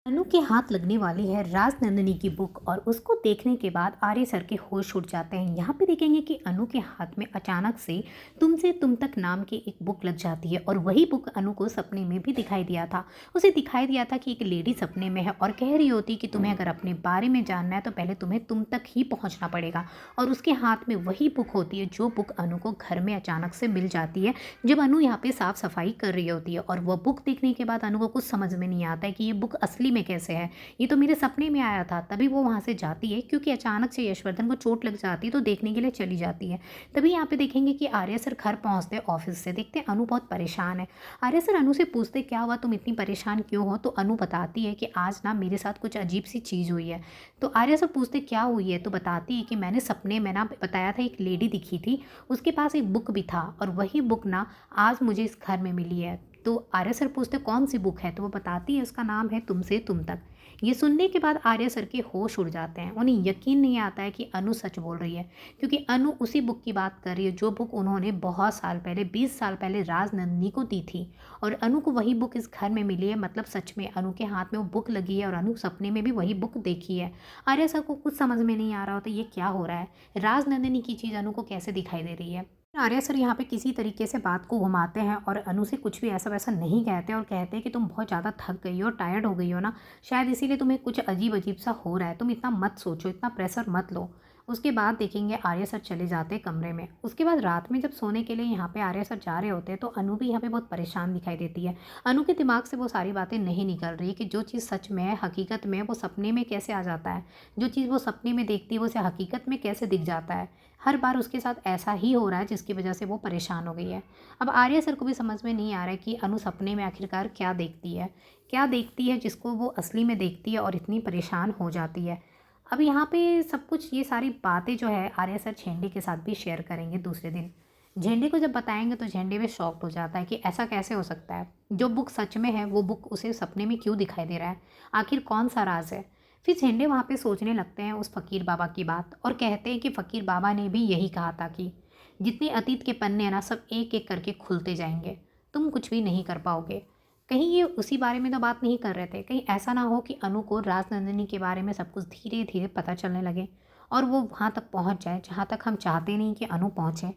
अनु के हाथ लगने वाली है राजनंदिनी की बुक और उसको देखने के बाद आर्य सर के होश उड़ जाते हैं। यहाँ पे देखेंगे कि अनु के हाथ में अचानक से तुमसे तुम तक नाम की एक बुक लग जाती है और वही बुक अनु को सपने में भी दिखाई दिया था। उसे दिखाई दिया था कि एक लेडी सपने में है और कह रही होती कि तुम्हें अगर अपने बारे में जानना है तो पहले तुम्हें तुम तक ही पहुँचना पड़ेगा। और उसके हाथ में वही बुक होती है जो बुक अनु को घर में अचानक से मिल जाती है जब अनु यहाँ पे साफ सफाई कर रही होती है। और वह बुक देखने के बाद अनु को कुछ समझ में नहीं आता है कि ये बुक असली में कैसे है, ये तो मेरे सपने में आया था। तभी वो वहाँ से जाती है क्योंकि अचानक से यशवर्धन को चोट लग जाती है तो देखने के लिए चली जाती है। तभी यहाँ पे देखेंगे कि आर्य सर घर पहुँचते ऑफिस से, देखते अनु बहुत परेशान है। आर्य सर अनु से पूछते क्या हुआ, तुम इतनी परेशान क्यों हो। तो अनु बताती है कि आज ना मेरे साथ कुछ अजीब सी चीज़ हुई है। तो आर्य सर पूछते क्या हुई है, तो बताती है कि मैंने सपने में ना बताया था एक लेडी दिखी थी, उसके पास एक बुक भी था और वही बुक ना आज मुझे इस घर में मिली है। तो आर्य सर पूछते कौन सी बुक है, तो वो बताती है उसका नाम है तुमसे तुम तक। ये सुनने के बाद आर्य सर के होश उड़ जाते हैं। उन्हें यकीन नहीं आता है कि अनु सच बोल रही है क्योंकि अनु उसी बुक की बात कर रही है जो बुक उन्होंने बहुत साल पहले 20 साल पहले राजनंदिनी को दी थी और अनु को वही बुक इस घर में मिली है। मतलब सच में अनु के हाथ में वो बुक लगी है और अनु सपने में भी वही बुक देखी है। आर्य सर को कुछ समझ में नहीं आ रहा होता ये क्या हो रहा है, राजनंदिनी की चीज़ अनु को कैसे दिखाई दे रही है। आर्य सर यहाँ पे किसी तरीके से बात को घुमाते हैं और अनु से कुछ भी ऐसा वैसा नहीं कहते और कहते हैं कि तुम बहुत ज़्यादा थक गई हो, टायर्ड हो गई हो ना, शायद इसीलिए तुम्हें कुछ अजीब अजीब सा हो रहा है, तुम इतना मत सोचो, इतना प्रेशर मत लो। उसके बाद देखेंगे आर्य सर चले जाते हैं कमरे में। उसके बाद रात में जब सोने के लिए यहाँ पे आर्य सर जा रहे होते हैं तो अनु भी यहाँ पे बहुत परेशान दिखाई देती है। अनु के दिमाग से वो सारी बातें नहीं निकल रही कि जो चीज़ सच में है, हकीकत में, वो सपने में कैसे आ जाता है, जो चीज़ वो सपने में देखती है वो उसे हकीकत में कैसे दिख जाता है। हर बार उसके साथ ऐसा ही हो रहा है जिसकी वजह से वो परेशान हो गई है। अब आर्य सर को भी समझ में नहीं आ रहा है कि अनु सपने में आखिरकार क्या देखती है, क्या देखती है जिसको वो असली में देखती है और इतनी परेशान हो जाती है। अब यहाँ पे सब कुछ ये सारी बातें जो है आर्य सर झेंडे के साथ भी शेयर करेंगे दूसरे दिन। झेंडे को जब बताएंगे तो झेंडे भी शॉक्ड हो जाता है कि ऐसा कैसे हो सकता है, जो बुक सच में है वो बुक उसे सपने में क्यों दिखाई दे रहा है, आखिर कौन सा राज है। फिर झेंडे वहाँ पे सोचने लगते हैं उस फ़कीर बाबा की बात और कहते हैं कि फ़कीर बाबा ने भी यही कहा था कि जितने अतीत के पन्ने हैं ना सब एक एक करके खुलते जाएंगे, तुम कुछ भी नहीं कर पाओगे। कहीं ये उसी बारे में तो बात नहीं कर रहे थे, कहीं ऐसा ना हो कि अनु को राजनंदिनी के बारे में सब कुछ धीरे धीरे पता चलने लगे और वो वहाँ तक पहुँच जाए जहाँ तक हम चाहते नहीं कि अनु पहुँचे।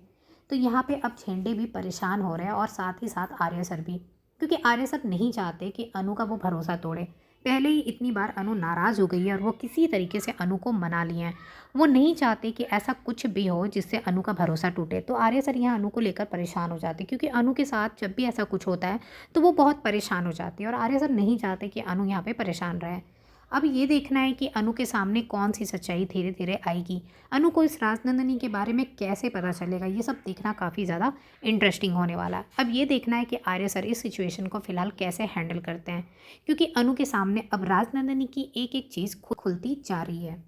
तो यहाँ पे अब झेंडे भी परेशान हो रहे हैं और साथ ही साथ आर्य सर भी, क्योंकि आर्य सर नहीं चाहते कि अनु का वो भरोसा तोड़े। पहले ही इतनी बार अनु नाराज़ हो गई है और वो किसी तरीके से अनु को मना लिए हैं। वो नहीं चाहते कि ऐसा कुछ भी हो जिससे अनु का भरोसा टूटे। तो आर्य सर यहाँ अनु को लेकर परेशान हो जाते हैं क्योंकि अनु के साथ जब भी ऐसा कुछ होता है तो वो बहुत परेशान हो जाती है और आर्य सर नहीं चाहते कि अनु यहाँ पे परेशान रहे। अब ये देखना है कि अनु के सामने कौन सी सच्चाई धीरे धीरे आएगी, अनु को इस राजनंदिनी के बारे में कैसे पता चलेगा, ये सब देखना काफ़ी ज़्यादा इंटरेस्टिंग होने वाला है। अब ये देखना है कि आर्य सर इस सिचुएशन को फ़िलहाल कैसे हैंडल करते हैं क्योंकि अनु के सामने अब राजनंदिनी की एक एक चीज़ खुलती जा रही है।